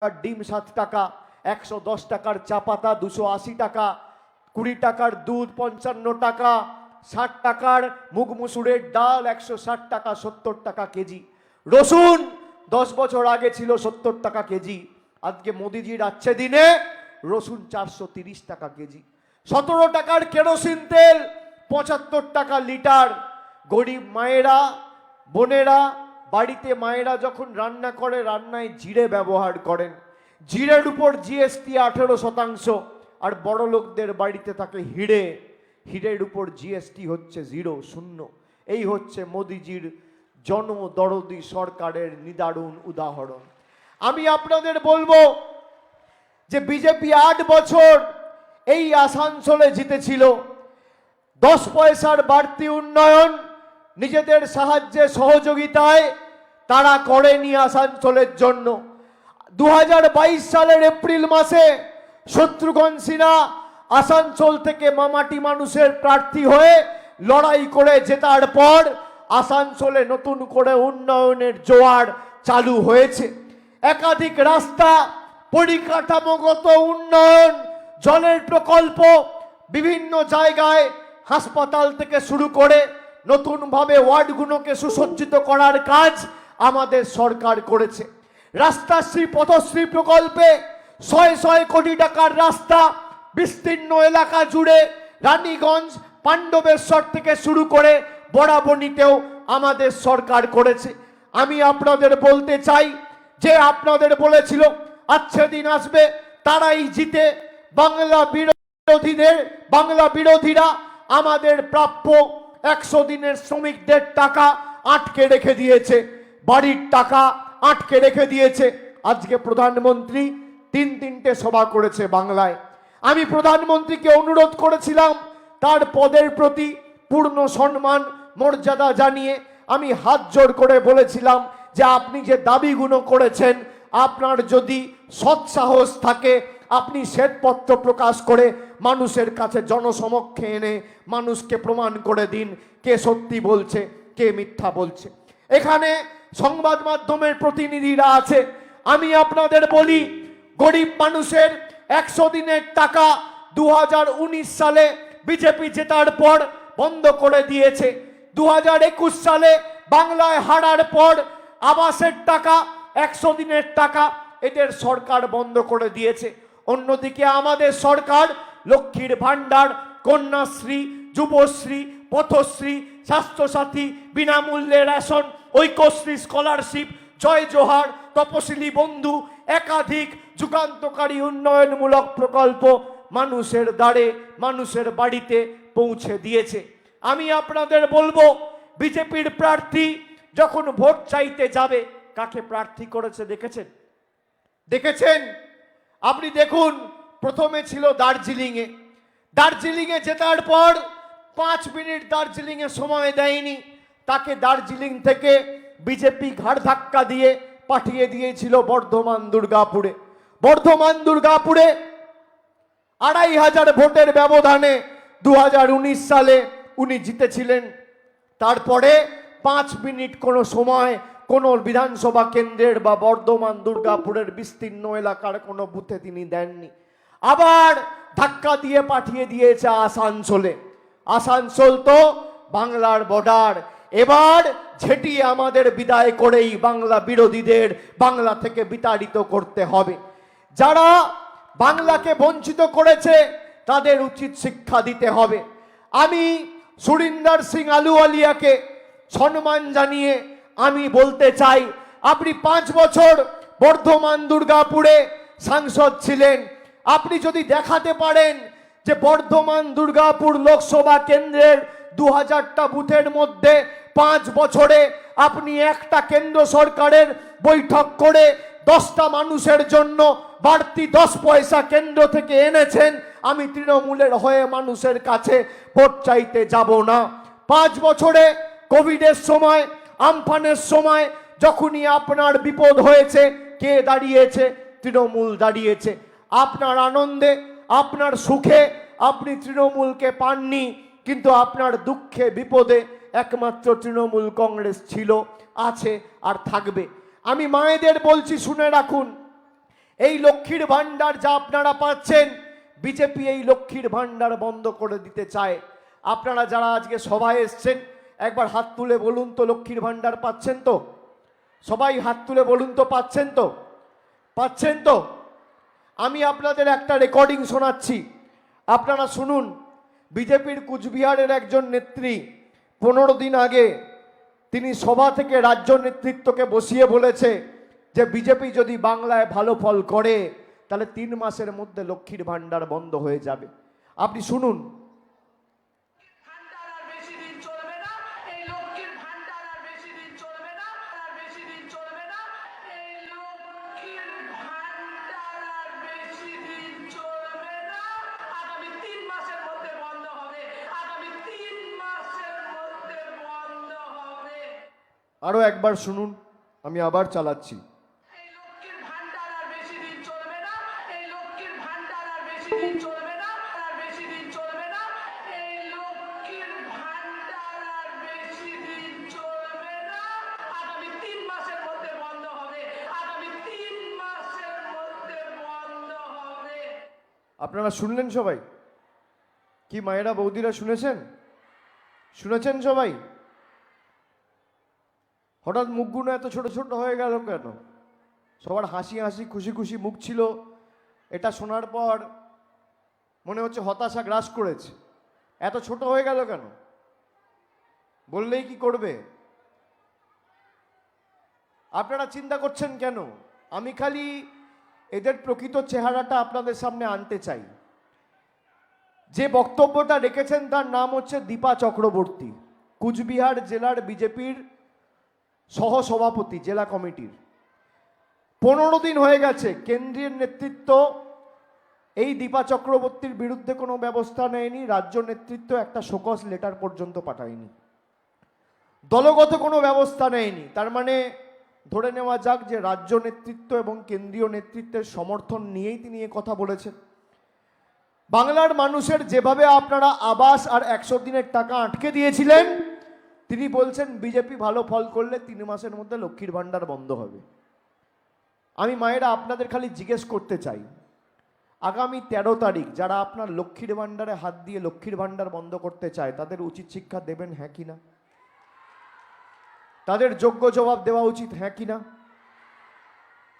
টাকার ডিম 7 টাকা, 110 টাকার চা পাতা 280 টাকা, 20 টাকার দুধ 55 টাকা, 60 টাকার মুগ মুসুরের ডাল 160 টাকা, 70 টাকা কেজি। রসুন 10 বছর আগে ছিল 70 টাকা কেজি, আজকে মোদিজির আছে দিনে রসুন 430 টাকা কেজি। 17 টাকার কেরোসিন তেল 75 টাকা লিটার। গরিব মায়েরা বোনেরা বাড়িতে মায়েরা যখন রান্না করে রান্নায় জিরে ব্যবহার করেন, জিরের উপর জিএসটি 18%, আর বড় লোকদের বাড়িতে থাকে হিরে, হিরের উপর জিএসটি হচ্ছে 0 এই হচ্ছে মোদিজির জনদরদি সরকারের নিদারুণ উদাহরণ। আমি আপনাদের বলবো যে বিজেপি 8 বছর এই আসানসোলে জিতেছিল, 10 পয়সার বাড়তি উন্নয়ন নিজেদের সাহায্যে সহযোগিতায় তারা করেনি আসানসোলের জন্য। 2022 সালের এপ্রিল মাসে শত্রুঘ্ন সিনহা আসানসোল থেকে মামাটি মানুষের প্রার্থী হয়ে লড়াই করে জেতার পর আসানসোলে নতুন করে উন্নয়নের জোয়ার চালু হয়েছে। একাধিক রাস্তা, পরিকাঠামোগত উন্নয়ন, জলের প্রকল্প, বিভিন্ন জায়গায় হাসপাতাল থেকে শুরু করে নতুনভাবে ওয়ার্ডগুলোকে সুসজ্জিত করার কাজ আমাদের সরকার করেছে। রাস্তাশ্রী পথশ্রী প্রকল্পে 100 কোটি টাকার রাস্তা বিস্তীর্ণ এলাকা জুড়ে রানীগঞ্জ পাণ্ডবেশ্বর থেকে শুরু করে বরাবনীতেও আমাদের সরকার করেছে। আমি আপনাদের বলতে চাই যে আপনাদের বলেছিল আচ্ছা দিন আসবে, তারাই জিতে বাংলা বিরোধীরা আমাদের প্রাপ্য 100 দিনের শ্রমিকদের টাকা আটকে রেখে দিয়েছে, বাড়ির টাকা আটকে রেখে দিয়েছে। আজকে প্রধানমন্ত্রী 3টে সভা করেছে বাংলায়। আমি প্রধানমন্ত্রীকে অনুরোধ করেছিলাম তার পদের প্রতি পূর্ণ সম্মান মর্যাদা জানিয়ে আমি হাত জোড় করে বলেছিলাম যে আপনি যে দাবিগুলো করেছেন, আপনার যদি সৎসাহস থাকে আপনি শ্বেতপত্র প্রকাশ করে মানুষের কাছে জনসমক্ষে এনে মানুষকে প্রমাণ করে দিন কে সত্যি বলছে কে মিথ্যা বলছে। এখানে সংবাদ মাধ্যমের প্রতিনিধিরা আছে। আমি আপনাদের বলি, গরিব মানুষের 100 দিনের টাকা 2019 সালে বিজেপি জেতার পর বন্ধ করে দিয়েছে। 2021 সালে বাংলায় হারার পর আবাসের টাকা, 100 দিনের টাকা এদের সরকার বন্ধ করে দিয়েছে। অন্যদিকে আমাদের সরকার লক্ষ্মীর ভান্ডার, কন্যাশ্রী, যুবশ্রী, পথশ্রী, স্বাস্থ্যসাথী, বিনামূল্যে রেশন, ঐক্যশ্রী স্কলারশিপ, জয় জোহার, তপশিলি বন্ধু, একাধিক যুগান্তকারী উন্নয়নমূলক প্রকল্প মানুষের দ্বারে মানুষের বাড়িতে পৌঁছে দিয়েছে। আমি আপনাদের বলবো, বিজেপির প্রার্থী যখন ভোট চাইতে যাবে কাকে প্রার্থী করেছে দেখেছেন? আপনি দেখুন, প্রথমে ছিল দার্জিলিংয়ে জেতার পর 5 মিনিট দার্জিলিংয়ে সময় দেয়নি, তাকে দার্জিলিং থেকে বিজেপি ঘাড় ধাক্কা দিয়ে পাঠিয়ে দিয়েছিল বর্ধমান দুর্গাপুরে। 2500 ভোটের ব্যবধানে 2019 সালে উনি জিতেছিলেন। তারপরে 5 মিনিট কোনো সময় কোনো বিধানসভা কেন্দ্রের বা বর্ধমান দুর্গাপুরের বিস্তীর্ণ এলাকার কোনো বুথে তিনি দেননি। আবার ধাক্কা দিয়ে পাঠিয়ে দিয়েছে আসানসোলে। আসানসোল তো বাংলার বর্ডার। এবার ঝেঁটিয়ে আমাদের বিদায় করেই বাংলা বিরোধীদের বাংলা থেকে বিতাড়িত করতে হবে। যারা বাংলাকে বঞ্চিত করেছে তাদের উচিত শিক্ষা দিতে হবে। আমি সুরিন্দর সিং আলুওয়ালিয়াকে সম্মান জানিয়ে আমি বলতে চাই, আপনি 5 বছর বর্ধমান দুর্গাপুরে সাংসদ ছিলেন। আপনি যদি দেখাতে পারেন যে বর্ধমান দুর্গাপুর লোকসভা কেন্দ্রের 2000টা বুথের মধ্যে 5 বছরে আপনি একটা কেন্দ্র সরকারের বৈঠক করে 10টা মানুষের জন্য বাড়তি 10 পয়সা কেন্দ্র থেকে এনেছেন, আমি তৃণমূলের হয়ে মানুষের কাছে ভোট চাইতে যাব না। 5 বছরে কোভিডের সময়, আমফানের সময় যখনই আপনার বিপদ হয়েছে কে দাঁড়িয়েছে? তৃণমূল দাঁড়িয়েছে। আপনার আনন্দে, আপনার সুখে আপনি তৃণমূলকে পাননি, কিন্তু আপনার দুঃখে বিপদে একমাত্র তৃণমূল কংগ্রেস ছিল, আছে আর থাকবে। আমি মায়েদের বলছি, শুনে রাখুন, এই লক্ষ্মীর ভান্ডার যা আপনারা পাচ্ছেন, বিজেপি এই লক্ষ্মীর ভান্ডার বন্ধ করে দিতে চায়। আপনারা যারা আজকে সভায় এসছেন, একবার হাত তুলে বলুন তো লক্ষ্মীর ভান্ডার পাচ্ছেন তো? সবাই হাত তুলে বলুন তো পাচ্ছেন তো? পাচ্ছেন তো? আমি আপনাদের একটা রেকর্ডিং শোনাচ্ছি, আপনারা শুনুন। বিজেপির কুচবিহারের একজন নেত্রী 15 দিন আগে তিনি সভা থেকে রাজ্য নেতৃত্বকে বসিয়ে বলেছে যে বিজেপি যদি বাংলায় ভালো ফল করে তাহলে 3 মাসের মধ্যে লক্ষ্মীর ভান্ডার বন্ধ হয়ে যাবে। আপনি শুনুন। আরো একবার শুনুন, আমি আবার চালাচ্ছি। আপনারা শুনলেন সবাই? কি মায়েরা বৌদিরা শুনেছেন? শুনেছেন সবাই? হঠাৎ মুখগুলো এত ছোট ছোট হয়ে গেল কেন? সবার হাসি হাসি খুশি খুশি মুখ ছিল, এটা শোনার পর মনে হচ্ছে হতাশা গ্রাস করেছে। এত ছোট হয়ে গেল কেন? বললেই কি করবে? আপনারা চিন্তা করছেন কেন? আমি খালি এদের প্রকৃত চেহারাটা আপনাদের সামনে আনতে চাই। যে বক্তব্যটা রেখেছেন তার নাম হচ্ছে দীপা চক্রবর্তী, কুচবিহার জেলার বিজেপির সহসভাপতি জেলা কমিটির। 15 দিন হয়ে গেছে কেন্দ্রীয় নেতৃত্ব এই দীপা চক্রবর্তীর বিরুদ্ধে কোনো ব্যবস্থা নেয়নি, রাজ্য নেতৃত্ব একটা শোকজ লেটার পর্যন্ত পাঠায়নি, দলগত কোনো ব্যবস্থা নেয়নি। তার মানে ধরে নেওয়া যাক যে রাজ্য নেতৃত্ব এবং কেন্দ্রীয় নেতৃত্বের সমর্থন নিয়েই তিনি এ কথা বলেছেন। বাংলার মানুষের যেভাবে আপনারা আবাস আর 100 দিনের টাকা আটকে দিয়েছিলেন, তিনি বলছেন বিজেপি ভালো ফল করলে 3 মাসের মধ্যে লক্ষ্মীর ভান্ডার বন্ধ হবে। আমি মায়েরা আপনাদের খালি জিজ্ঞেস করতে চাই, আগামী 13 তারিখ যারা আপনার লক্ষ্মীর ভান্ডারে হাত দিয়ে লক্ষ্মীর ভান্ডার বন্ধ করতে চায় তাদের উচিত শিক্ষা দেবেন, হ্যাঁ কি না? তাদের যোগ্য জবাব দেওয়া উচিত, হ্যাঁ কি না?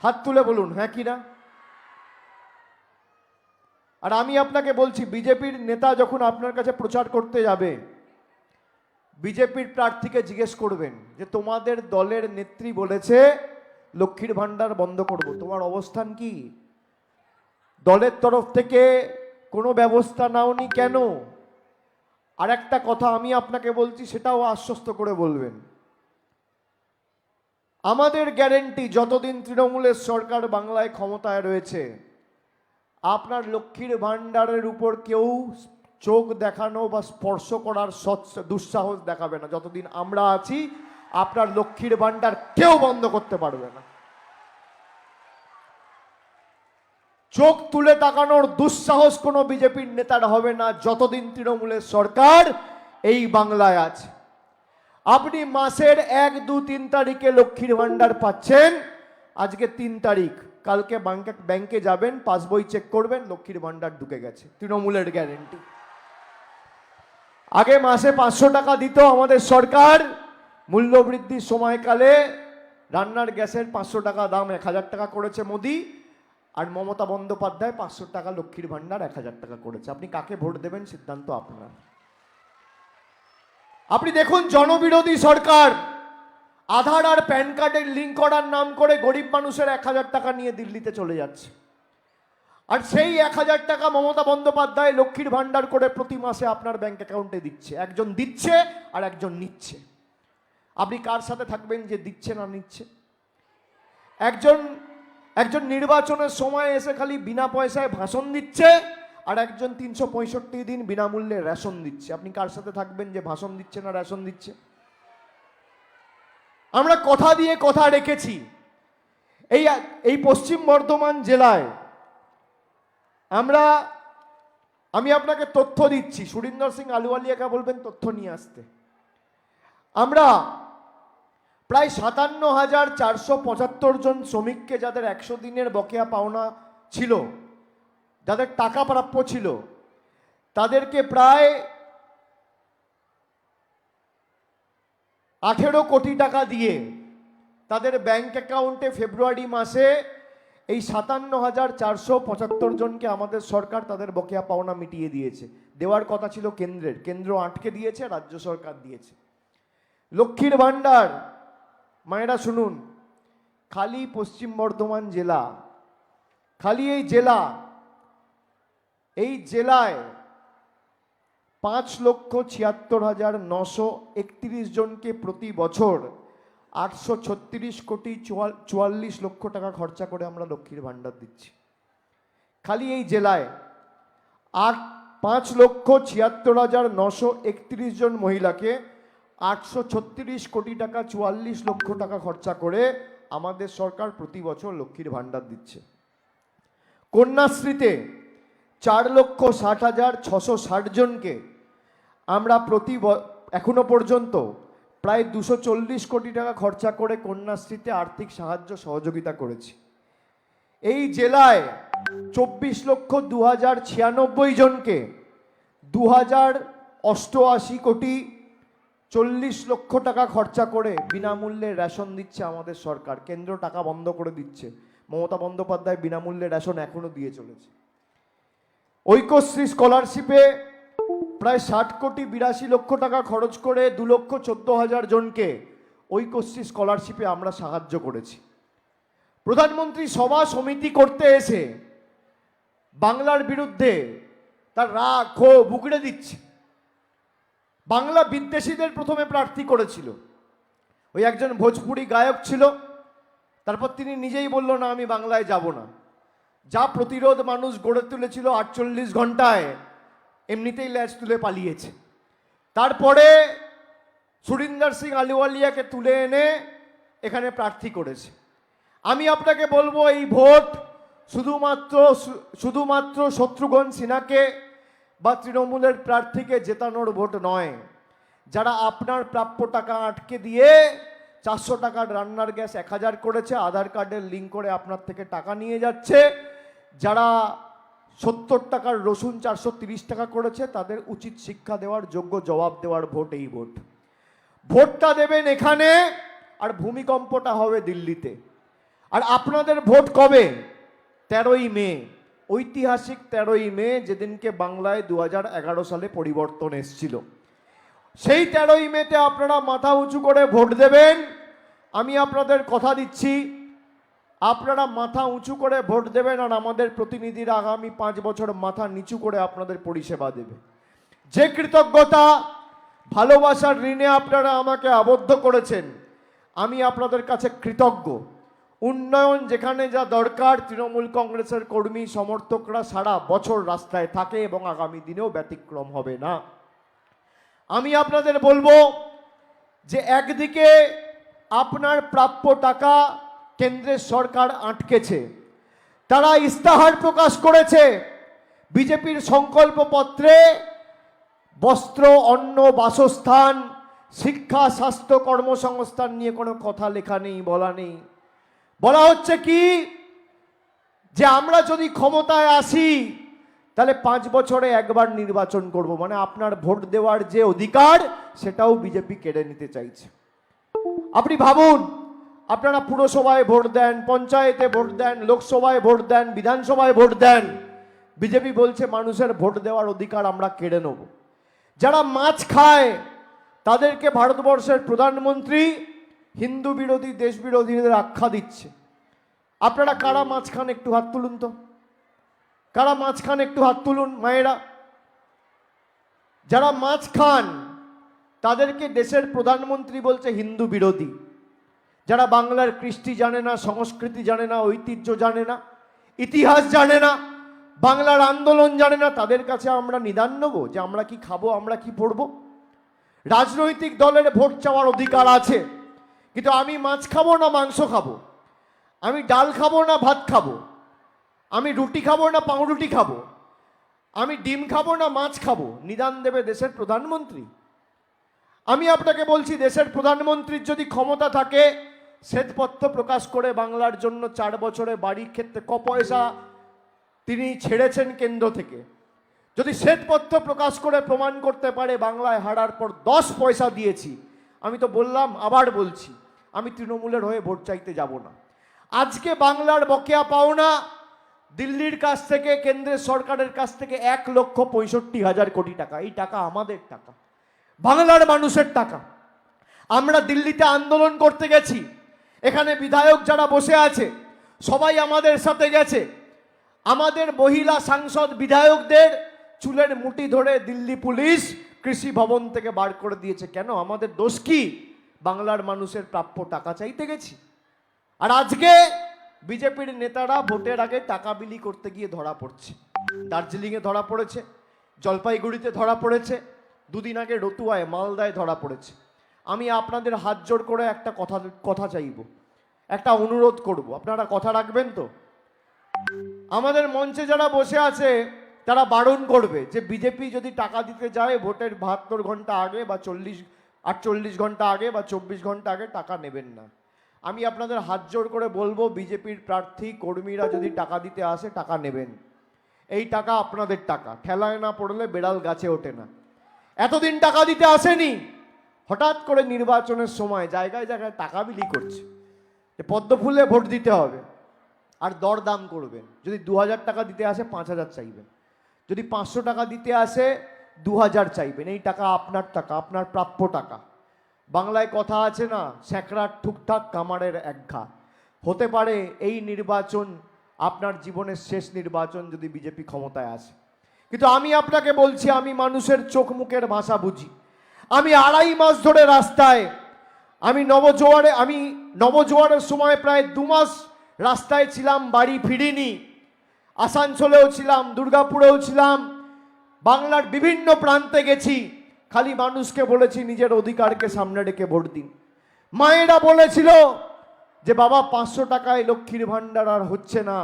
হাত তুলে বলুন হ্যাঁ কি না। আর আমি আপনাকে বলছি, বিজেপির নেতা যখন আপনার কাছে প্রচার করতে যাবে, বিজেপির প্রার্থীকে জিজ্ঞেস করবেন যে তোমাদের দলের নেত্রী বলেছে লক্ষ্মীর ভান্ডার বন্ধ করব, তোমার অবস্থান কি? দলের তরফ থেকে কোনো ব্যবস্থা নাওনি কেন? আর একটা কথা আমি আপনাকে বলছি, সেটাও আশ্বস্ত করে বলবেন, আমাদের গ্যারেন্টি যতদিন তৃণমূলের সরকার বাংলায় ক্ষমতায় রয়েছে, আপনার লক্ষ্মীর ভান্ডারের উপর কেউ চোখ দেখানো বা স্পর্শ করার দুঃসাহস দেখাবে না। যতদিন আমরা আছি আপনার লক্ষ্মীর ভান্ডার কেউ বন্ধ করতে পারবে না। চোখ তুলে তাকানোর দুঃসাহস কোনো বিজেপির নেতার হবে না যতদিন তৃণমূলের সরকার এই বাংলায় আছে। আপনি মাসের 1, 2, 3 তারিখে লক্ষ্মীর ভান্ডার পাচ্ছেন, আজকে 3 তারিখ, কালকে ব্যাংকে যাবেন, পাসবই চেক করবেন, লক্ষ্মীর ভান্ডার ঢুকে গেছে, তৃণমূলের গ্যারেন্টি। আগে মাসে 500 টাকা দিত আমাদের সরকার, মূল্যবৃদ্ধির সময়কালে রান্নার গ্যাসের 500 টাকা দাম 1000 টাকা করেছে মোদি, আর মমতা বন্দ্যোপাধ্যায় 500 টাকা লক্ষ্মীর ভান্ডার 1000 টাকা করেছে। আপনি কাকে ভোট দেবেন সিদ্ধান্ত আপনার। আপনি দেখুন জনবিরোধী সরকার আধার আর প্যান কার্ডের লিঙ্ক করার নাম করে গরিব মানুষের 1000 টাকা নিয়ে দিল্লিতে চলে যাচ্ছে, আর সেই 1000 টাকা মমতা বন্দ্যোপাধ্যায় লক্ষ্মীর ভান্ডার করে প্রতি মাসে আপনার ব্যাংক অ্যাকাউন্টে দিচ্ছে। একজন দিচ্ছে আর একজন নিচ্ছে। আপনি কার সাথে থাকবেন যে দিচ্ছে না নিচ্ছে? একজন নির্বাচনের সময় এসে খালি বিনা পয়সায় ভাষণ দিচ্ছে, আর একজন 365 দিন বিনামূল্যে রেশন দিচ্ছে। আপনি কার সাথে থাকবেন যে ভাষণ দিচ্ছে না রেশন দিচ্ছে? আমরা কথা দিয়ে কথা রেখেছি। এই পশ্চিম বর্ধমান জেলায় আমি আপনাকে তথ্য দিচ্ছি, সুরিন্দর সিং আলুওয়ালিয়াকে বলবেন তথ্য নিয়ে আসতে। আমরা প্রায় 57,475 জন শ্রমিককে, যাদের 100 দিনের বকেয়া পাওনা ছিল, যাদের টাকা প্রাপ্য ছিল, তাদেরকে প্রায় 18 কোটি টাকা দিয়ে তাদের ব্যাংক অ্যাকাউন্টে ফেব্রুয়ারি মাসে এই 57,475 জনকে আমাদের সরকার তাদের বকেয়া পাওনা মিটিয়ে দিয়েছে। দেওয়ার কথা ছিল কেন্দ্রের, কেন্দ্র আটকে দিয়েছে, রাজ্য সরকার দিয়েছে। লক্ষ্মীর ভাণ্ডার, মায়েরা শুনুন, খালি পশ্চিম বর্ধমান জেলা, খালি এই জেলায় 5,76,931 জনকে প্রতি বছর 836 কোটি 44 লক্ষ টাকা খরচা করে আমরা লক্ষ্মীর ভাণ্ডার দিচ্ছি। খালি এই জেলায় 5,76,931 জন মহিলাকে 836 কোটি টাকা 44 লক্ষ টাকা খরচা করে আমাদের সরকার প্রতি বছর লক্ষ্মীর ভাণ্ডার দিচ্ছে। কন্যাশ্রীতে 4,60,660 জনকে আমরা এখনো পর্যন্ত প্রায় 240 কোটি টাকা খরচা করে কন্যাশ্রীতে আর্থিক সাহায্য সহযোগিতা করেছি। এই জেলায় 24,02,096 জনকে 2,088 কোটি 40 লক্ষ টাকা খরচা করে বিনামূল্যে রেশন দিচ্ছে আমাদের সরকার। কেন্দ্র টাকা বন্ধ করে দিচ্ছে, মমতা বন্দ্যোপাধ্যায় বিনামূল্যে রেশন এখনো দিয়ে চলেছে। ঐক্যশ্রী স্কলারশিপে প্রায় 60 কোটি 82 লক্ষ টাকা খরচ করে 2,14,000 জনকে ঐক্যশ্রী স্কলারশিপে আমরা সাহায্য করেছি। প্রধানমন্ত্রী সভা সমিতি করতে এসে বাংলার বিরুদ্ধে তার রাগ ক্ষোভ উগড়ে দিচ্ছে। বাংলা বিদ্বেষীদের প্রথমে প্রার্থী করেছিল, ওই একজন ভোজপুরি গায়ক ছিল, তারপর তিনি নিজেই বলল না আমি বাংলায় যাব না। যা প্রতিরোধ মানুষ গড়ে তুলেছিল 48 ঘন্টায় এমনিতেই ল্যাজ তুলে পালিয়েছে। তারপরে সুরিন্দর সিং আলুওয়ালিয়াকে তুলে এনে এখানে প্রার্থী করেছে। আমি আপনাকে বলবো এই ভোট শুধুমাত্র শত্রুঘ্ন সিনহাকে বা তৃণমূলের প্রার্থীকে জেতানোর ভোট নয়। যারা আপনার প্রাপ্য টাকা আটকে দিয়ে 400 টাকার রান্নার গ্যাস 1000 করেছে, আধার কার্ডের লিঙ্ক করে আপনার থেকে টাকা নিয়ে যাচ্ছে, যারা 70 টাকার রসুন 430 টাকা করেছে, তাদের উচিত শিক্ষা দেওয়ার যোগ্য জবাব দেওয়ার ভোট এই ভোট। ভোটটা দেবেন এখানে, আর ভূমিকম্পটা হবে দিল্লিতে। আর আপনাদের ভোট কবে? 13ই মে, ঐতিহাসিক 13ই মে, যেদিনকে বাংলায় 2011 সালে পরিবর্তন এসেছিল। সেই 13ই মেতে আপনারা মাথা উঁচু করে ভোট দেবেন। আমি আপনাদের কথা দিচ্ছি, আপনারা মাথা উঁচু করে ভোট দেবেন, আর আমাদের প্রতিনিধিরা আগামী 5 বছর মাথা নিচু করে আপনাদের পরিষেবা দেবে। যে কৃতজ্ঞতা ভালোবাসার ঋণে আপনারা আমাকে আবদ্ধ করেছেন, আমি আপনাদের কাছে কৃতজ্ঞ। উন্নয়ন যেখানে যা দরকার, তৃণমূল কংগ্রেসের কর্মী সমর্থকরা সারা বছর রাস্তায় থাকে এবং আগামী দিনেও ব্যতিক্রম হবে না। আমি আপনাদের বলবো যে একদিকে আপনার প্রাপ্য টাকা কেন্দ্রের সরকার আটকেছে, তারা ইস্তাহার প্রকাশ করেছে বিজেপির সংকল্পপত্রে বস্ত্র, অন্ন, বাসস্থান, শিক্ষা, স্বাস্থ্য, কর্মসংস্থান নিয়ে কোনো কথা লেখা নেই, বলা নেই। বলা হচ্ছে কি যে আমরা যদি ক্ষমতায় আসি তাহলে 5 বছরে একবার নির্বাচন করব, মানে আপনার ভোট দেওয়ার যে অধিকার সেটাও বিজেপি কেড়ে নিতে চাইছে। আপনি ভাবুন, আপনারা পুরসভায় ভোট দেন, পঞ্চায়েতে ভোট দেন, লোকসভায় ভোট দেন, বিধানসভায় ভোট দেন, বিজেপি বলছে মানুষের ভোট দেওয়ার অধিকার আমরা কেড়ে নেব। যারা মাছ খায় তাদেরকে ভারতবর্ষের প্রধানমন্ত্রী হিন্দু বিরোধী, দেশ বিরোধীদের আখ্যা দিচ্ছে। আপনারা কারা মাছ খান একটু হাত তুলুন তো, কারা মাছ খান একটু হাত তুলুন মায়েরা। যারা মাছ খান তাদেরকে দেশের প্রধানমন্ত্রী বলছে হিন্দু বিরোধী। যারা বাংলার কৃষ্টি জানে না, সংস্কৃতি জানে না, ঐতিহ্য জানে না, ইতিহাস জানে না, বাংলার আন্দোলন জানে না, তাদের কাছে আমরা নিদান নেব যে আমরা কি খাবো, আমরা কি পড়বো? রাজনৈতিক দলের ভোট চাওয়ার অধিকার আছে, কিন্তু আমি মাছ খাবো না মাংস খাবো, আমি ডাল খাবো না ভাত খাবো, আমি রুটি খাবো না পাউরুটি খাবো, আমি ডিম খাবো না মাছ খাবো, নিদান দেবে দেশের প্রধানমন্ত্রী? আমি আপনাকে বলছি, দেশের প্রধানমন্ত্রীর যদি ক্ষমতা থাকে, শ্বেতপত্র প্রকাশ করে বাংলার জন্য 4 বছরে বাড়ির ক্ষেত্রে ক পয়সা তিনি ছেড়েছেন কেন্দ্র থেকে, যদি শ্বেতপত্র প্রকাশ করে প্রমাণ করতে পারে বাংলায় হারার পর 10 পয়সা দিয়েছি, আমি তো বললাম, আবার বলছি, আমি তৃণমূলের হয়ে ভোট চাইতে যাব না। আজকে বাংলার বকেয়া পাওনা দিল্লির কাছ থেকে, কেন্দ্রের সরকারের কাছ থেকে 1,65,000 কোটি টাকা। এই টাকা আমাদের টাকা, বাংলার মানুষের টাকা। আমরা দিল্লিতে আন্দোলন করতে গেছি, এখানে বিধায়ক যারা বসে আছে সবাই আমাদের সাথে গেছে। আমাদের মহিলা সাংসদ বিধায়কদের চুলের মুঠি ধরে দিল্লি পুলিশ কৃষি ভবন থেকে বার করে দিয়েছে। কেন? আমাদের দোষ কি? বাংলার মানুষের প্রাপ্য টাকা চাইতে গেছি। আর আজকে বিজেপির নেতারা ভোটের আগে টাকা বিলি করতে গিয়ে ধরা পড়ছে। দার্জিলিংয়ে ধরা পড়েছে, জলপাইগুড়িতে ধরা পড়েছে, দুদিন আগে রতুয়ায়, মালদায় ধরা পড়েছে। আমি আপনাদের হাত জোড় করে একটা কথা চাইব, একটা অনুরোধ করব, আপনারা কথা রাখবেন তো? আমাদের মঞ্চে যারা বসে আছে তারা বারণ করবে যে বিজেপি যদি টাকা দিতে যায় ভোটের 72 ঘন্টা আগে বা 48 ঘন্টা আগে বা 24 ঘন্টা আগে টাকা নেবেন না। আমি আপনাদের হাত জোড় করে বলবো, বিজেপির প্রার্থী কর্মীরা যদি টাকা দিতে আসে টাকা নেবেন। এই টাকা আপনাদের টাকা, ঠেলায় না পড়লে বেড়াল গাছে ওঠে না। এতদিন টাকা দিতে আসেনি, হঠাৎ করে নির্বাচনের সময় জায়গায় জায়গায় টাকা বিলি করছে। পদ্ম ফুলে ভোট দিতে হবে, আর দরদাম করবেন। যদি 2000 টাকা দিতে আসে 5000 চাইবেন, যদি 500 টাকা দিতে আসে 2000 চাইবেন। এই টাকা আপনার টাকা, আপনার প্রাপ্য টাকা। বাংলায় কথা আছে না, স্যাঁকড়ার ঠুকঠাক কামারের একঘা। হতে পারে এই নির্বাচন আপনার জীবনের শেষ নির্বাচন যদি বিজেপি ক্ষমতায় আসে। কিন্তু আমি আপনাকে বলছি, আমি মানুষের চোখ মুখের ভাষা বুঝি। আমি 2.5 মাস ধরে রাস্তায়, আমি নবজোয়ারের সময় প্রায় 2 মাস রাস্তায় ছিলাম, বাড়ি ফিরিনি। আসানসোলেও ছিলাম, দুর্গাপুরেও ছিলাম, বাংলার বিভিন্ন প্রান্তে গেছি। খালি মানুষকে বলেছি নিজের অধিকারকে সামনে রেখে ভোট দিন। মায়েরা বলেছিল যে বাবা 500 টাকায় লক্ষ্মীর ভাণ্ডার আর হচ্ছে না,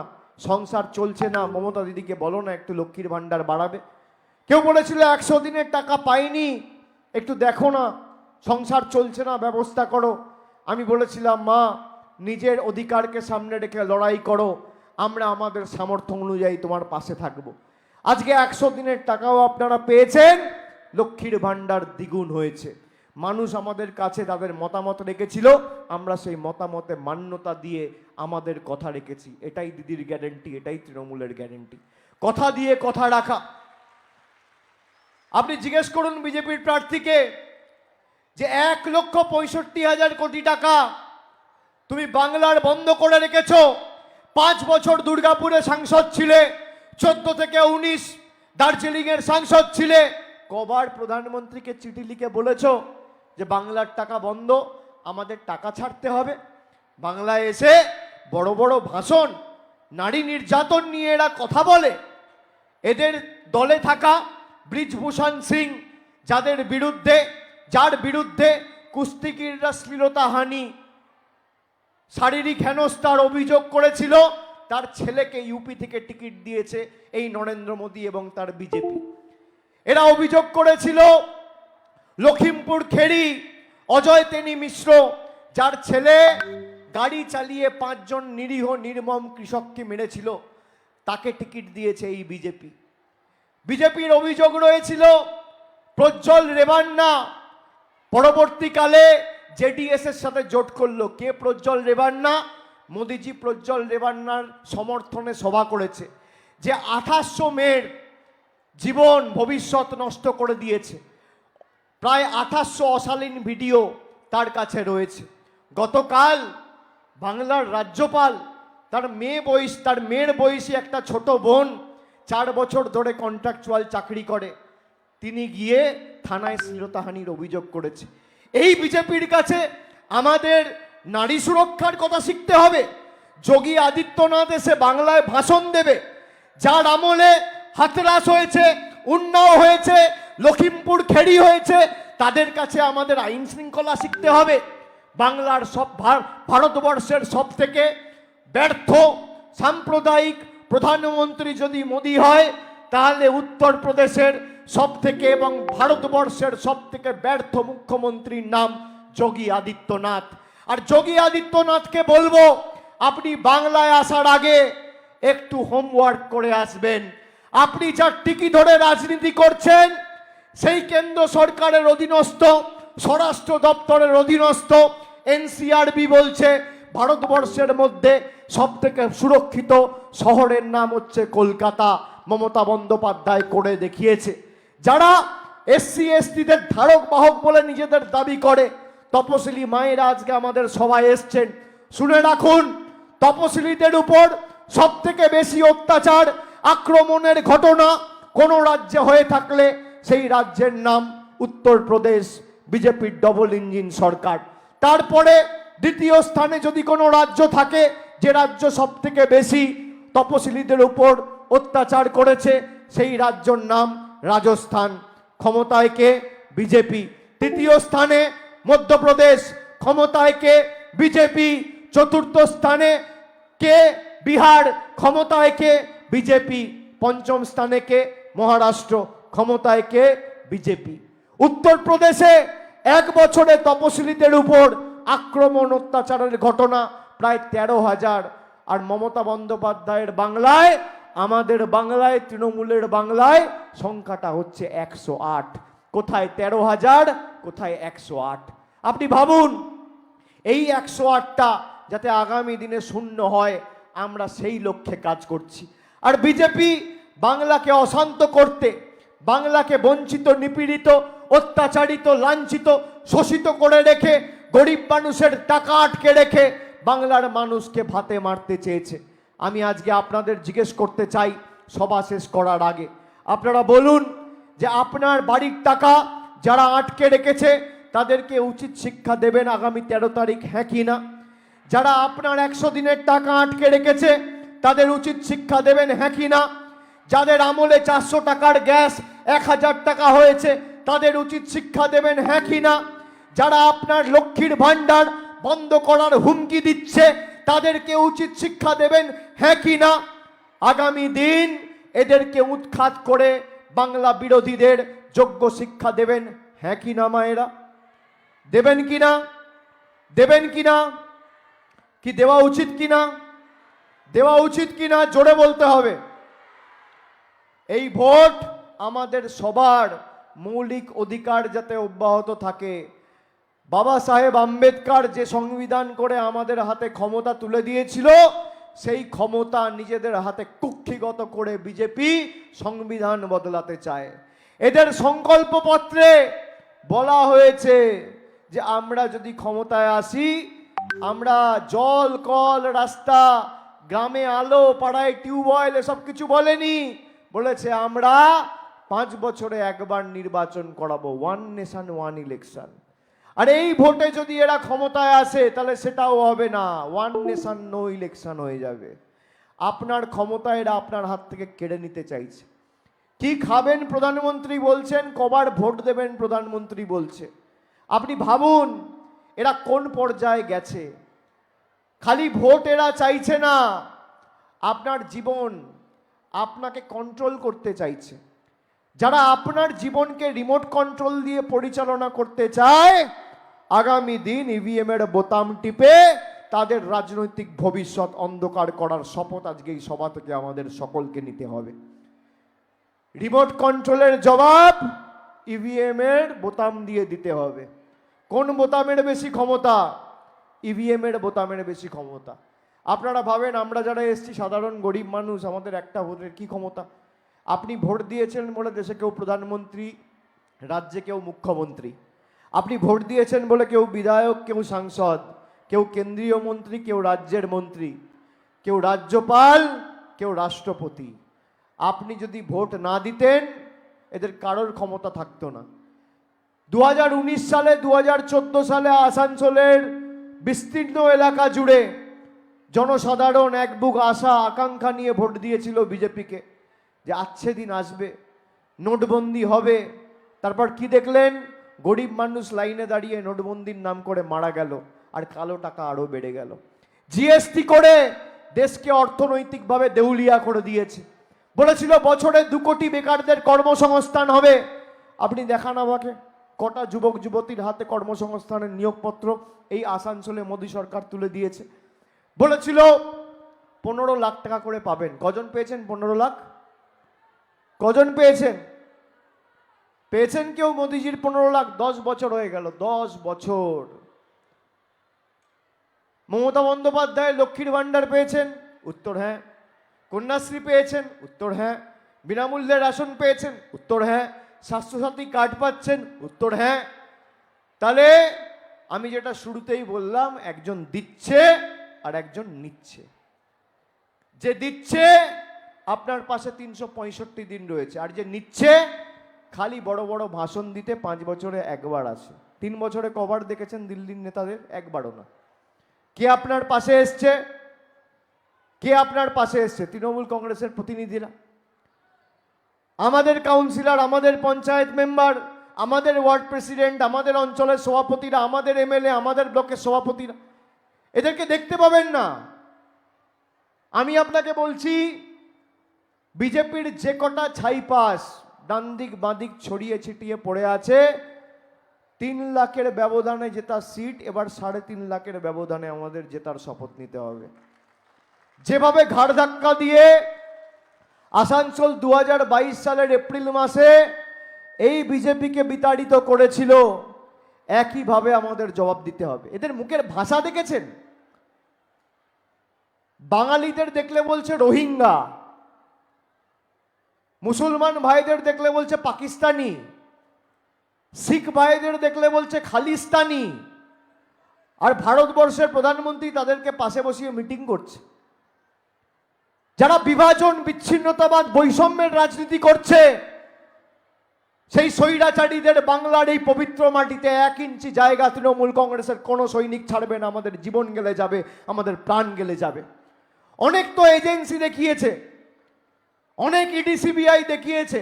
সংসার চলছে না, মমতা দিদিকে বলো না একটু লক্ষ্মীর ভাণ্ডার বাড়াবে। কেউ বলেছিল 100 দিনের টাকা পাইনি, একটু দেখো না, সংসার চলছে না, ব্যবস্থা করো। আমি বলেছিলাম, মা, নিজের অধিকারকে সামনে রেখে লড়াই করো, আমরা আমাদের সামর্থ্য অনুযায়ী তোমার পাশে থাকবো। আজকে 100 দিনের টাকাও আপনারা পেয়েছেন, লক্ষ্মীর ভাণ্ডার দ্বিগুণ হয়েছে। মানুষ আমাদের কাছে তাদের মতামত রেখেছিল, আমরা সেই মতামতে মান্যতা দিয়ে আমাদের কথা রেখেছি। এটাই দিদির গ্যারেন্টি, এটাই তৃণমূলের গ্যারেন্টি, কথা দিয়ে কথা রাখা। আপনি জিজ্ঞেস করুন বিজেপির প্রার্থীকে যে 1,65,000 কোটি টাকা তুমি বাংলার বন্ধ করে রেখেছো। 5 বছর দুর্গাপুরে সাংসদ ছিলে, 14 থেকে 19 দার্জিলিংয়ের সাংসদ ছিলে। কবার প্রধানমন্ত্রীকে চিঠি লিখে বলেছো যে বাংলার টাকা বন্ধ, আমাদের টাকা ছাড়তে হবে? বাংলায় এসে বড় বড় ভাষণ, নারী নির্যাতন নিয়ে এরা কথা বলে। এদের দলে থাকা ব্রিজভূষণ সিং, যার বিরুদ্ধে কুস্তিগিররা শ্লীলতাহানি, শারীরিক হেনস্থার অভিযোগ করেছিল, তার ছেলেকে ইউপি থেকে টিকিট দিয়েছে এই নরেন্দ্র মোদী এবং তার বিজেপি। এরা অভিযোগ করেছিল লখিমপুর খেড়ি অজয় তেনি মিশ্র, যার ছেলে গাড়ি চালিয়ে 5 জন নিরীহ নির্মম কৃষককে মেরেছিল, তাকে টিকিট দিয়েছে এই বিজেপি। বিজেপির অভিযোগ রয়েছিল প্রজ্জ্বল রেবান্না পরবর্তীকালে জেডিএস এর সাথে জোট করলো। কে প্রজ্জ্বল রেবান্না? মোদিজি প্রজ্জ্বল রেবান্নার সমর্থনে সভা করেছে, যে 2800 মেয়ের জীবন ভবিষ্যৎ নষ্ট করে দিয়েছে। প্রায় 2800 অশালীন ভিডিও তার কাছে রয়েছে। গতকাল বাংলার রাজ্যপাল, তার মেয়ের বয়সী একটা ছোট বোন 4 বছর ধরে কন্ট্রাকচুয়াল চাকরি করে, তিনি গিয়ে থানায় শ্লীলতাহানির অভিযোগ করেছে। এই বিজেপির কাছে আমাদের নারী সুরক্ষার কথা শিখতে হবে। যোগী আদিত্যনাথ এসে বাংলায় ভাষণ দেবে, যার আমলে হাতরাস হয়েছে, উন্নাও হয়েছে, লখিমপুর খেড়ি হয়েছে, তাদের কাছে আমাদের আইন শৃঙ্খলা শিখতে হবে। বাংলার ভারতবর্ষের সব থেকে ব্যর্থ সাম্প্রদায়িক প্রধানমন্ত্রী যদি মোদী হয়, তাহলে উত্তরপ্রদেশের সবথেকে এবং ভারতবর্ষের সবথেকে ব্যর্থ মুখ্যমন্ত্রীর নাম যোগী আদিত্যনাথ। আর যোগী আদিত্যনাথকে বলবো, আপনি বাংলায় আসার আগে একটু হোমওয়ার্ক করে আসবেন। আপনি যার টিকি ধরে রাজনীতি করছেন সেই কেন্দ্র সরকারের অধীনস্থ, স্বরাষ্ট্র দপ্তরের অধীনস্থ এনসিআরবি বলছে ভারতবর্ষের মধ্যে সবথেকে সুরক্ষিত শহরের নাম হচ্ছে কলকাতা। মমতা বন্দ্যোপাধ্যায় করে দেখিয়েছে। যারা এসসি এসটিদের ধারক বাহক বলে নিজেদের দাবি করে, তপশিলি মায়েরা আজকে আমাদের সভায় এসছেন, শুনে রাখুন, তপশিলিদের উপর সবথেকে বেশি অত্যাচার আক্রমণের ঘটনা কোন রাজ্যে হয়ে থাকলে সেই রাজ্যের নাম উত্তরপ্রদেশ, বিজেপির ডবল ইঞ্জিন সরকার। তারপরে দ্বিতীয় স্থানে যদি কোনো রাজ্য থাকে যে রাজ্য সবথেকে বেশি তপশিলিদের উপর অত্যাচার করেছে, সেই রাজ্যের নাম রাজস্থান। ক্ষমতায় কে? বিজেপি। তৃতীয় স্থানে মধ্যপ্রদেশ, ক্ষমতায় কে? বিজেপি। চতুর্থ স্থানে কে? বিহার, ক্ষমতায় কে? বিজেপি। পঞ্চম স্থানে কে? মহারাষ্ট্র, ক্ষমতায় কে? বিজেপি। উত্তরপ্রদেশে এক বছরে তপশিলিদের উপর আক্রমণ অত্যাচারের ঘটনা প্রায় 13,000। আর মমতা বন্দ্যোপাধ্যায়ের বাংলায়, আমাদের বাংলায়, তৃণমূলের বাংলায় সংখ্যাটা হচ্ছে 108। কোথায় 13,000, কোথায় 108? আপনি ভাবুন, এই 108টা যাতে আগামী দিনে শূন্য হয়, আমরা সেই লক্ষ্যে কাজ করছি। আর বিজেপি বাংলাকে অশান্ত করতে, বাংলাকে বঞ্চিত, নিপীড়িত, অত্যাচারিত, লাঞ্ছিত, শোষিত করে রেখে, গরিব মানুষের টাকা আটকে রেখে বাংলার মানুষকে ভাতে মারতে চেয়েছে। আমি আজকে আপনাদের জিজ্ঞেস করতে চাই, সভা শেষ করার আগে, আপনারা বলুন যে আপনার বাড়ির টাকা যারা আটকে রেখেছে তাদেরকে উচিত শিক্ষা দেবেন আগামী 13 তারিখ, হ্যাঁ কি না? যারা আপনার 100 দিনের টাকা আটকে রেখেছে তাদের উচিত শিক্ষা দেবেন, হ্যাঁ কি না? যাদের আমলে 400 টাকার গ্যাস 1000 টাকা হয়েছে তাদের উচিত শিক্ষা দেবেন, হ্যাঁ কি না? যারা আপনার লক্ষ্মীর ভান্ডার বন্ধ করার হুমকি দিচ্ছে তাদেরকে উচিত শিক্ষা দেবেন, হ্যাঁ কি না? আগামী দিন এদেরকে উৎখাত করে বাংলা বিরোধীদের যোগ্য শিক্ষা দেবেন, হ্যাঁ কি না মায়েরা? দেবেন কি না? দেবেন কি না? কি দেওয়া উচিত কি না? দেওয়া উচিত কি না? জোরে বলতে হবে। এই ভোট আমাদের সবার মৌলিক অধিকার যাতে অব্যাহত থাকে। বাবা সাহেব আম্বেদকর যে সংবিধান করে আমাদের হাতে ক্ষমতা তুলে দিয়েছিল, সেই ক্ষমতা নিজেদের হাতে কুক্ষিগত করে বিজেপি সংবিধান বদলাতে চায়। এদের সংকল্পপত্রে বলা হয়েছে যে আমরা যদি ক্ষমতায় আসি, আমরা জল, কল, রাস্তা, গ্রামে আলো, পাড়ায় টিউবওয়েল, এসব কিছু বলেনি। বলেছে আমরা 5 বছরে একবার নির্বাচন করাবো, 1 নেশন 1 ইলেকশন। আর এই ভোটে যদি এরা ক্ষমতায় আসে তাহলে সেটাও হবে না, 1 নেশন নো ইলেকশন হয়ে যাবে। আপনার ক্ষমতা এরা আপনার হাত থেকে কেড়ে নিতে চাইছে। কি খাবেন প্রধানমন্ত্রী বলছেন, কবার ভোট দেবেন প্রধানমন্ত্রী বলছে। আপনি ভাবুন এরা কোন পর্যায়ে গেছে। খালি ভোট এরা চাইছে না, আপনার জীবন, আপনাকে কন্ট্রোল করতে চাইছে। যারা আপনার জীবনকে রিমোট কন্ট্রোল দিয়ে পরিচালনা করতে চায়, আগামী দিন ইভিএম এর বোতাম টিপে তাদের রাজনৈতিক ভবিষ্যৎ অন্ধকার করার শপথ আজকে এই সভা থেকে আমাদের সকলকে নিতে হবে। রিমোট কন্ট্রোলের জবাব ইভিএম এর বোতাম দিয়ে দিতে হবে। কোন বোতামের বেশি ক্ষমতা? ইভিএম এর বোতামের বেশি ক্ষমতা। আপনারা ভাবেন আমরা যারা এসছি সাধারণ গরিব মানুষ, আমাদের একটা ভোটের কি ক্ষমতা? আপনি ভোট দিয়েছেন বলে দেশে কেউ প্রধানমন্ত্রী, রাজ্যে কেউ মুখ্যমন্ত্রী। আপনি ভোট দিয়েছেন বলে কেউ বিধায়ক, কেউ সাংসদ, কেউ কেন্দ্রীয় মন্ত্রী, কেউ রাজ্যের মন্ত্রী, কেউ রাজ্যপাল, কেউ রাষ্ট্রপতি। আপনি যদি ভোট না দিতেন এদের কারোর ক্ষমতা থাকতো না। 2019 সালে, 2014 সালে আসানসোলের বিস্তীর্ণ এলাকা জুড়ে জনসাধারণ এক বুক আশা আকাঙ্ক্ষা নিয়ে ভোট দিয়েছিল বিজেপিকে, যে আচ্ছে দিন আসবে, নোটবন্দি হবে। তারপর কি দেখলেন? গরিব মানুষ লাইনে দাঁড়িয়ে নোটবন্দির নাম করে মারা গেল, আর কালো টাকা আরো বেড়ে গেল। জিএসটি করে দেশকে অর্থনৈতিকভাবে দেউলিয়া করে দিয়েছে। বলেছিল বছরে 2 কোটি বেকারদের কর্মসংস্থান হবে। আপনি দেখান আমাকে কটা যুবক যুবতীর হাতে কর্মসংস্থানের নিয়োগপত্র এই আসানসোলে মোদী সরকার তুলে দিয়েছে। বলেছিল 15 লাখ টাকা করে পাবেন। কজন পেয়েছেন 15 লাখ? কজন পেয়েছেন? পেয়েছেন কেউ মোদিজির 15 লাখ? 10 বছর হয়ে গেল, 10 বছর। মমতা বন্দ্যোপাধ্যায় লক্ষ্মীর ভান্ডার পেয়েছেন? উত্তর হ্যাঁ। কন্যাশ্রী পেয়েছেন? উত্তর হ্যাঁ। বিনামূল্যে রেশন পেয়েছেন? উত্তর হ্যাঁ। স্বাস্থ্যসাথী কার্ড পাচ্ছেন? উত্তর হ্যাঁ। তাহলে আমি যেটা শুরুতেই বললাম, একজন দিচ্ছে আর একজন নিচ্ছে। যে দিচ্ছে আপনার পাশে 365 দিন রয়েছে, আর যে নিচ্ছে খালি বড় বড় ভাষণ দিতে 5 বছরে একবার আসে। 3 বছরে কবার দেখেছেন দিল্লির নেতাদের? একবারও না। কে আপনার পাশে এসছে? কে আপনার পাশে এসছে? তৃণমূল কংগ্রেসের প্রতিনিধিরা, আমাদের কাউন্সিলর, আমাদের পঞ্চায়েত মেম্বার, আমাদের ওয়ার্ড প্রেসিডেন্ট, আমাদের অঞ্চলের সভাপতিরা, আমাদের এমএলএ, আমাদের ব্লকের সভাপতিরা। এদেরকে দেখতে পাবেন না। আমি আপনাকে বলছি, বিজেপির যে কটা ছাইপাস ডান দিক বাঁদিক ছড়িয়ে ছিটিয়ে পড়ে আছে, 3 লাখের ব্যবধানে জেতা সিট এবার 3.5 লাখের ব্যবধানে আমাদের জেতার শপথ নিতে হবে। যেভাবে ঘাড় ধাক্কা দিয়ে আসানসোল 2022 সালের এপ্রিল মাসে এই বিজেপিকে বিতাড়িত করেছিল, একইভাবে আমাদের জবাব দিতে হবে। এদের মুখের ভাষা দেখেছেন? বাঙালিদের দেখলে বলছে রোহিঙ্গা, মুসলমান ভাইদের দেখলে বলছে পাকিস্তানি, শিখ ভাইদের দেখলে বলছে খালিস্তানি, আর ভারতবর্ষের প্রধানমন্ত্রী তাদেরকে পাশে বসিয়ে মিটিং করছে। যারা বিভাজন, বিচ্ছিন্নতাবাদ, বৈষম্যের রাজনীতি করছে, সেই স্বৈরাচারীদের বাংলার এই পবিত্র মাটিতে 1 ইঞ্চি জায়গা তৃণমূল কংগ্রেসের কোনো সৈনিক ছাড়বে না। আমাদের জীবন গেলে যাবে, আমাদের প্রাণ গেলে যাবে। অনেক তো এজেন্সি দেখিয়েছে, অনেক ইডি সিবিআই দেখিয়েছে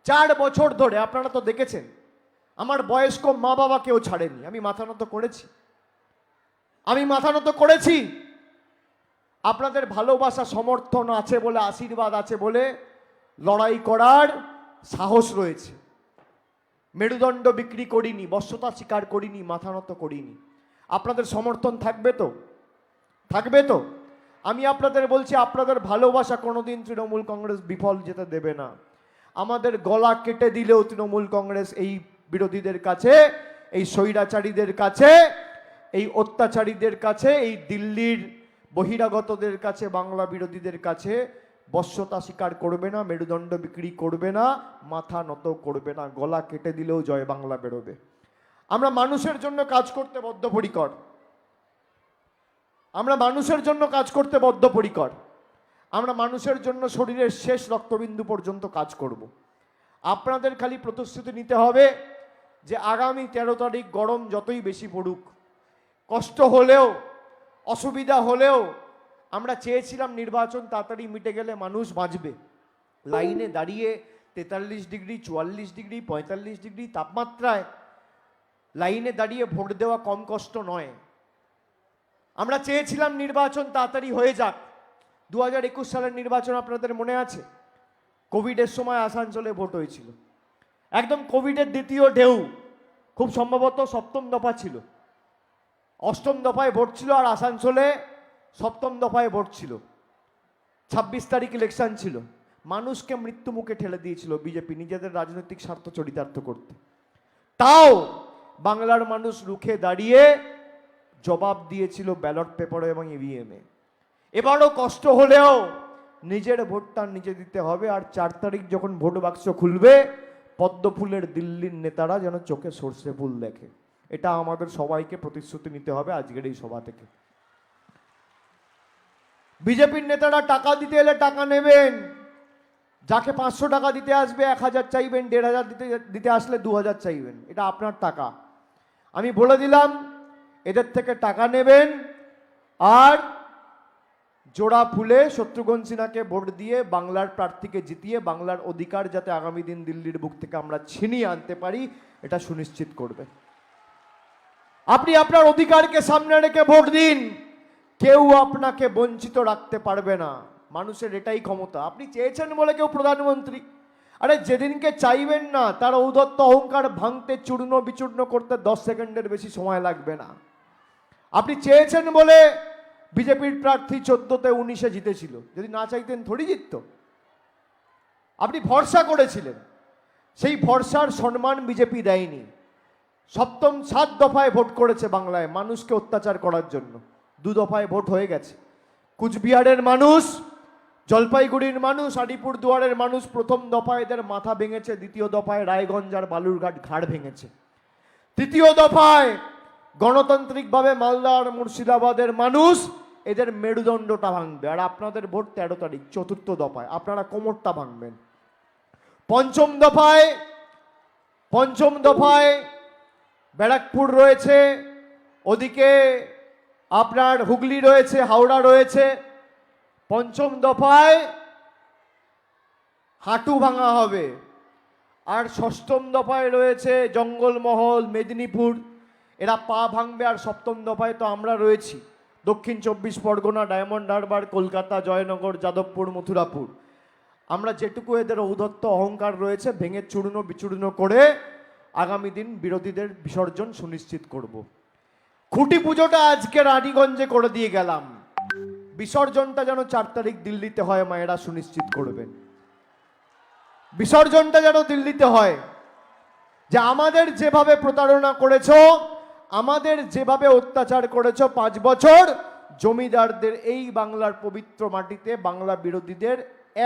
4 বছর ধরে। আপনারা তো দেখেছেন, আমার বয়স্ক মা বাবা কেউ ছাড়েনি। আমি মাথা নত করেছি, আমি মাথা নত করেছি। আপনাদের ভালোবাসা, সমর্থন আছে বলে, আশীর্বাদ আছে বলে লড়াই করার সাহস রয়েছে। মেরুদণ্ড বিক্রি করিনি, বশ্যতা স্বীকার করিনি, মাথা নত করিনি। আপনাদের সমর্থন থাকবে তো? থাকবে তো? আমি আপনাদের বলছি, আপনাদের ভালোবাসা কোনোদিন তৃণমূল কংগ্রেস বিফল যেতে দেবে না। আমাদের গলা কেটে দিলেও তৃণমূল কংগ্রেস এই বিরোধীদের কাছে, এই স্বৈরাচারীদের কাছে, এই অত্যাচারীদের কাছে, এই দিল্লির বহিরাগতদের কাছে, বাংলা বিরোধীদের কাছে বশ্যতা স্বীকার করবে না, মেরুদণ্ড বিক্রি করবে না, মাথা নত করবে না। গলা কেটে দিলেও জয় বাংলা বেরোবে। আমরা মানুষের জন্য কাজ করতে বদ্ধপরিকর, আমরা মানুষের জন্য কাজ করতে বদ্ধপরিকর। আমরা মানুষের জন্য শরীরের শেষ রক্তবিন্দু পর্যন্ত কাজ করব। আপনাদের খালি প্রতিশ্রুতি নিতে হবে যে আগামী 13 তারিখ গরম যতই বেশি পড়ুক, কষ্ট হলেও, অসুবিধা হলেও, আমরা চেয়েছিলাম নির্বাচন তাড়াতাড়ি মিটে গেলে মানুষ বাঁচবে। লাইনে দাঁড়িয়ে 43 ডিগ্রি, 44 ডিগ্রি, 45 ডিগ্রি তাপমাত্রায় লাইনে দাঁড়িয়ে ভোট দেওয়া কম কষ্ট নয়। আমরা চেয়েছিলাম নির্বাচন তাড়াতাড়ি হয়ে যাক। 2021 সালের নির্বাচন আপনাদের মনে আছে? কোভিডের সময় আসানসোলে ভোট হয়েছিল, একদম কোভিডের দ্বিতীয় ঢেউ, খুব সম্ভবত 7ম দফা ছিল, 8ম দফায় ভোট ছিল, আর আসানসোলে 7ম দফায় ভোট ছিল। 26 তারিখ ইলেকশন ছিল। মানুষকে মৃত্যু মুখে ঠেলে দিয়েছিল বিজেপি নিজেদের রাজনৈতিক স্বার্থ চরিতার্থ করতে। তাও বাংলার মানুষ রুখে দাঁড়িয়ে জবাব দিয়েছিল ব্যালট পেপারে এবং ইভিএমে। এবারও কষ্ট হলেও নিজের ভোটটা নিজে দিতে হবে। আর 4 তারিখ যখন ভোট বাক্স খুলবে, পদ্ম ফুলের দিল্লির নেতারা যেন চোখে সর্ষে ফুল দেখে। এটা আমাদের সবাইকে প্রতিশ্রুতি নিতে হবে আজকের এই সভা থেকে। বিজেপির নেতারা টাকা দিতে এলে টাকা নেবেন। যাকে 500 টাকা দিতে আসবে 1000 চাইবেন, 1500 দিতে আসলে 2000 চাইবেন। এটা আপনার টাকা। আমি বলে দিলাম, এদের থেকে টাকা নেবেন আর জোড়া ফুলে শত্রুঘ্ন সিনহাকে ভোট দিয়ে বাংলার প্রার্থীকে জিতিয়ে বাংলার অধিকার যাতে আগামী দিন দিল্লির বুক থেকে আমরা ছিনিয়ে আনতে পারি, এটা সুনিশ্চিত করবে। আপনি আপনার অধিকারকে সামনে রেখে ভোট দিন। কেউ আপনাকে বঞ্চিত রাখতে পারবে না। মানুষের এটাই ক্ষমতা। আপনি চেয়েছেন বলে কেউ প্রধানমন্ত্রী, আরে যেদিনকে চাইবেন না তার ঔদ্ধত্য অহংকার ভাঙতে চূর্ণ বিচূর্ণ করতে 10 সেকেন্ডের বেশি সময় লাগবে না। আপনি চেয়েছেন বলে বিজেপির প্রার্থী 14তে 19-এ জিতেছিল, যদি না চাইতেন থোড়ি জিতত। আপনি ভরসা করেছিলেন, সেই ভরসার সম্মান বিজেপি দেয়নি। 7 দফায় ভোট করেছে বাংলায় মানুষকে অত্যাচার করার জন্য, 2 দফায় ভোট হয়ে গেছে। কুচবিহারের মানুষ, জলপাইগুড়ির মানুষ, আলিপুরদুয়ারের মানুষ প্রথম দফায় এদের মাথা ভেঙেছে, দ্বিতীয় দফায় রায়গঞ্জ আর বালুরঘাট ঘাড় ভেঙেছে, তৃতীয় দফায় গণতান্ত্রিকভাবে মালদা আর মুর্শিদাবাদের মানুষ এদের মেরুদণ্ডটা ভাঙবে। আর আপনাদের ভোট 13 তারিখ 4র্থ দফায়, আপনারা কোমরটা ভাঙবেন। পঞ্চম দফায় ব্যারাকপুর রয়েছে, ওদিকে আপনার হুগলি রয়েছে, হাওড়া রয়েছে। পঞ্চম দফায় হাঁটু ভাঙা হবে। আর ষষ্ঠম দফায় রয়েছে জঙ্গলমহল, মেদিনীপুর, এরা পা ভাঙবে। আর সপ্তম দফায় তো আমরা রয়েছি, দক্ষিণ 24 পরগনা, ডায়মন্ড হারবার, কলকাতা, জয়নগর, যাদবপুর, মথুরাপুর। আমরা যেটুকু এদের ঔদ্ধত্য অহংকার রয়েছে ভেঙে চূর্ণ বিচূর্ণ করে আগামী দিন বিরোধীদের বিসর্জন সুনিশ্চিত করব। খুঁটি পুজোটা আজকে রানীগঞ্জে করে দিয়ে গেলাম, বিসর্জনটা যেন 4 তারিখ দিল্লিতে হয়, মায়েরা সুনিশ্চিত করবেন। বিসর্জনটা যেন দিল্লিতে হয়, যে আমাদের যেভাবে প্রতারণা করেছো, আমাদের যেভাবে অত্যাচার করেছো 5 বছর, জমিদারদের এই বাংলার পবিত্র মাটিতে বাংলা বিরোধীদের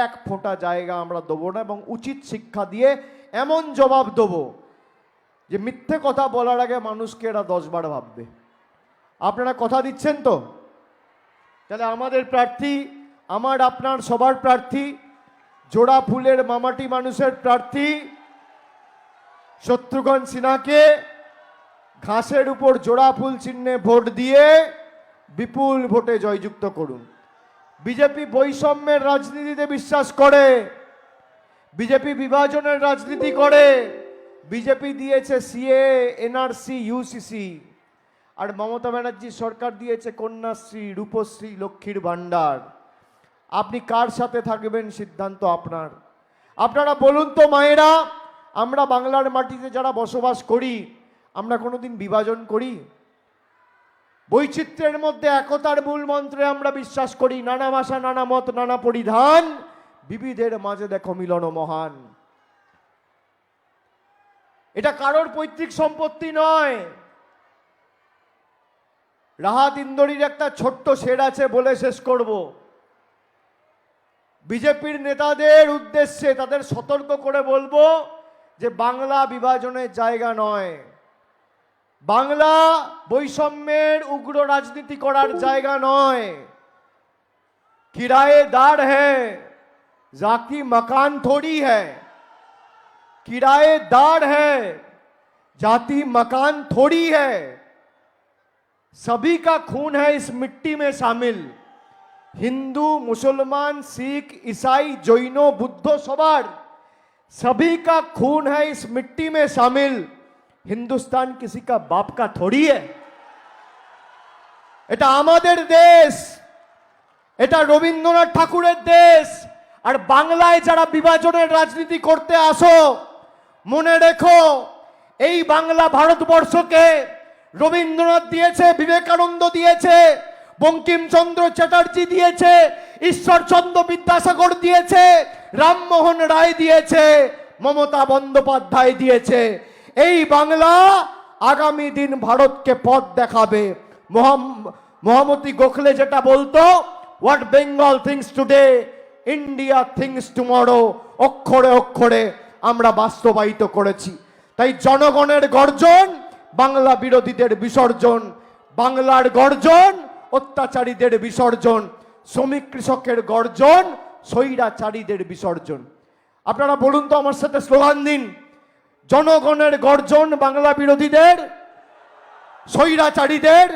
1 ফোঁটা জায়গা আমরা দেবো না। এবং উচিত শিক্ষা দিয়ে এমন জবাব দেবো যে মিথ্যে কথা বলার আগে মানুষকে এরা 10 বার ভাববে। আপনারা কথা দিচ্ছেন তো? তাহলে আমাদের প্রার্থী, আমার আপনার সবার প্রার্থী, জোড়া ফুলের মামাটি মানুষের প্রার্থী শত্রুঘ্ন সিনহাকে ঘাসের উপর জোড়া ফুল চিহ্নে ভোট দিয়ে বিপুল ভোটে জয়যুক্ত করুন। বিজেপি বৈষম্যের রাজনীতিতে বিশ্বাস করে, বিজেপি বিভাজনের রাজনীতি করে। বিজেপি দিয়েছে সিএ, এনআরসি, ইউসিসি, আর মমতা ব্যানার্জি সরকার দিয়েছে কন্যাশ্রী, রূপশ্রী, লক্ষ্মীর ভান্ডার। আপনি কার সাথে থাকবেন সিদ্ধান্ত আপনার। আপনারা বলুন তো মায়েরা, আমরা বাংলার মাটিতে যারা বসবাস করি আমরা কোনোদিন বিভাজন করি? বৈচিত্র্যের মধ্যে একতার মূল মন্ত্রে আমরা বিশ্বাস করি। নানা ভাষা, নানা মত, নানা পরিধান, বিবিধের মাঝে দেখো মিলন মহান। এটা কারোর পৈতৃক সম্পত্তি নয়। রাহাত ইন্দোরির একটা ছোট্ট শের আছে, বলে শেষ করব। বিজেপির নেতাদের উদ্দেশ্যে তাদের সতর্ক করে বলবো যে বাংলা বিভাজনের জায়গা নয়, বাংলা বৈষম্যের উগ্র রাজনীতি করার জায়গা নয়। কিরায়েদার হ্যায়, জাকি মকান থোড়ি হ্যায়। किराएदार है, जाति मकान थोड़ी है। सभी का खून है इस मिट्टी में शामिल। हिंदू, मुसलमान, सिख, ईसाई, जैनो, बुद्ध सवार सभी का खून है इस मिट्टी में शामिल। हिंदुस्तान किसी का बाप का थोड़ी है। এটা আমাদের দেশ, এটা রবীন্দ্রনাথ ঠাকুরের দেশ। আর বাংলায় যারা বিভাজনের রাজনীতি করতে আসো, মনে রেখো এই বাংলা ভারতবর্ষকে রবীন্দ্রনাথ দিয়েছে, বিবেকানন্দ দিয়েছে, বঙ্কিমচন্দ্র চ্যাটার্জি দিয়েছে, ঈশ্বরচন্দ্র বিদ্যাসাগর দিয়েছে, রামমোহন রায় দিয়েছে, মমতা বন্দ্যোপাধ্যায় দিয়েছে। এই বাংলা আগামী দিন ভারতকে পথ দেখাবে। মহামতি গোখলে যেটা বলতো, what Bengal things today, India things tomorrow, অক্ষরে অক্ষরে আমরা বাস্তবায়িত করেছি। তাই জনগণের গর্জন, বাংলা বিরোধীদের বিসর্জন। বাংলার গর্জন, অত্যাচারীদের বিসর্জন। শ্রমিক কৃষকের গর্জন, স্বৈরাচারীদের বিসর্জন। আপনারা বলুন তো আমার সাথে, স্লোগান দিন। জনগণের গর্জন বাংলা বিরোধীদের, স্বৈরাচারীদের,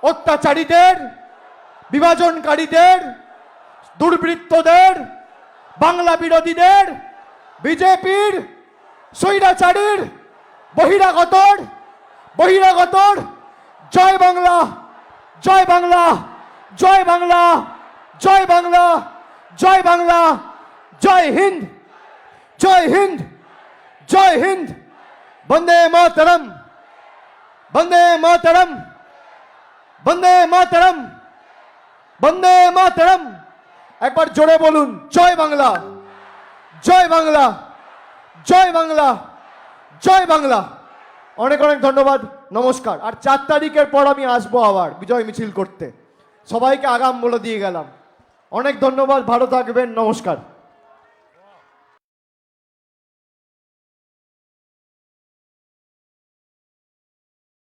অত্যাচারীদের, বিভাজনকারীদের, দুর্বৃত্তদের, বাংলা বিরোধীদের, বিজেপির, স্বৈরাচারীর, বহিরাগতর, বহিরাগতর। জয় বাংলা, জয় বাংলা, জয় বাংলা, জয় বাংলা, জয় বাংলা, জয় হিন্দ, জয় হিন্দ, জয় হিন্দ। বন্দে মাতরম, বন্দে মাতরম, বন্দে মাতরম, বন্দে মাতরম। একবার জোরে বলুন, জয় বাংলা, জয় বাংলা, জয় বাংলা, জয় বাংলা। অনেক অনেক ধন্যবাদ, নমস্কার। আর 4 তারিখের পর আমি আসবো আবার বিজয় মিছিল করতে। সবাইকে আগাম বলে দিয়ে গেলাম। অনেক ধন্যবাদ, ভালো থাকবেন, নমস্কার।